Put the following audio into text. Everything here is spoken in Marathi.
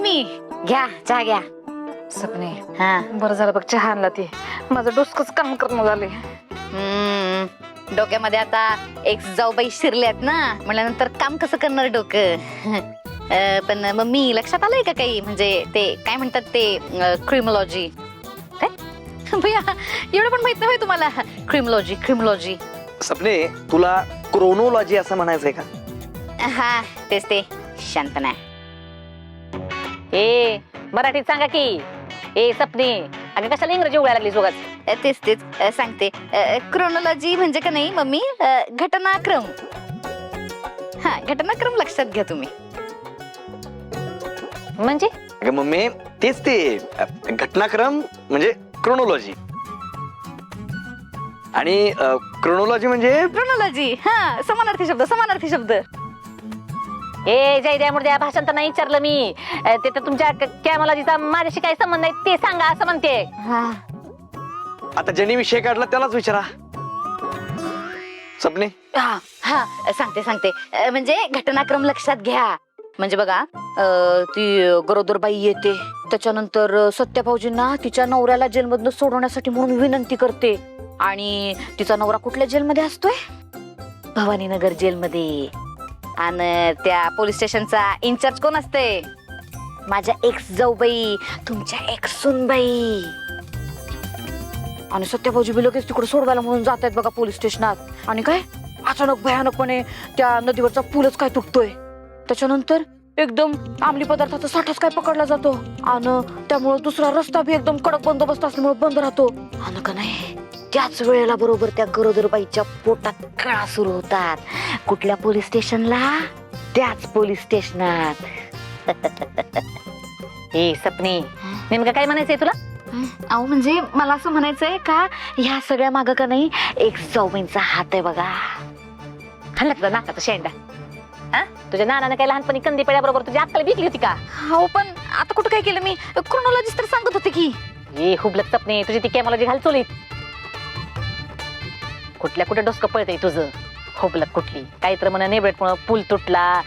मम्मी घ्या चहा घ्या. सपने हा बरं झालं बघ चहा आणला ते. माझं डोसकंच काम करणं झाले. डोक्यामध्ये आता एक जाऊबाई शिरल्यात ना, म्हणल्यानंतर काम कसं करणार डोकं. पण मम्मी लक्षात आलंय का काही, म्हणजे ते काय म्हणतात ते क्रिमोलॉजी. काय भैया एवढं पण माहित नाही तुम्हाला. क्रिमोलॉजी. सपने तुला क्रोनोलॉजी असं म्हणायचंय का? हा तेच ते शांतपणा. ए मराठीत सांगा की. ए सपने अगं कशाला इंग्रजी उघडायला लागली जोगात. तेच सांगते. क्रोनोलॉजी म्हणजे का नाही मम्मी, घटनाक्रम. हा घटनाक्रम लक्षात घ्या तुम्ही. म्हणजे अगं मम्मी तेच ते घटनाक्रम म्हणजे क्रोनोलॉजी. आणि क्रोनोलॉजी म्हणजे क्रोनोलॉजी हा समानार्थी शब्द. ए जय मुर्द्या भाषांतर नाही विचारलं मी. ते तर तुमच्या कॅमोलॉजीचा माझ्याशी काही संबंध नाही ते सांगा असं म्हणते. हा आता ज्यांनी विषय काढला त्यालाच विचारा. सपने हा सांगते. म्हणजे घटनाक्रम लक्षात घ्या. म्हणजे बघा, ती गरोदरबाई येते, त्याच्यानंतर सत्याभाऊजींना तिच्या नवऱ्याला जेलमधनं सोडवण्यासाठी म्हणून विनंती करते. आणि तिचा नवरा कुठल्या जेलमध्ये असतोय? भवानीनगर जेलमध्ये. आणि त्या पोलीस स्टेशनचा इन्चार्ज कोण असते? माझ्या एक्स जाऊबाई, तुमच्या एक्स सुनबाई. आणि सत्याभाऊजी बी लगेच तिकडे सोडवायला म्हणून जात आहेत बघा पोलीस स्टेशनात. आणि काय अचानक भयानकपणे त्या नदीवरचा पूलच काय तुटतोय. त्याच्यानंतर एकदम अंमली पदार्थाचा साठाच काय पकडला जातो. आणि त्यामुळे दुसरा रस्ता बी एकदम कडक बंदोबस्त असल्यामुळे बंद राहतो. आणि का नाही त्याच वेळेला बरोबर त्या गरोदरबाईच्या पोटात कळा सुरू होतात. कुठल्या पोलीस स्टेशनला? त्याच पोलीस स्टेशनात. ए सपने नेमकं काय म्हणायचंय तुला? अहो म्हणजे मला असं म्हणायचंय का ह्या सगळ्या मागं का नाही एक जाऊबाईंचा हात आहे बघा. खाल्ला तुझा नाकाचा शेंडा. हा तुझ्या नानाने काय लहानपणी कंदी पेड्याबरोबर तुझी अक्कल विकली होती का? हो पण आता कुठं काय केलं मी. क्रोनॉलॉजिस्ट तर सांगत होते की. ए हुबलत सपने तुझी ती कॅमोलॉजी घाल चोलीत. कुठल्या कुठे डोसकं पळतंय तुझं. हुबलत कुठली काही तर म्हणा नेबरेटमुळं पूल तुटला,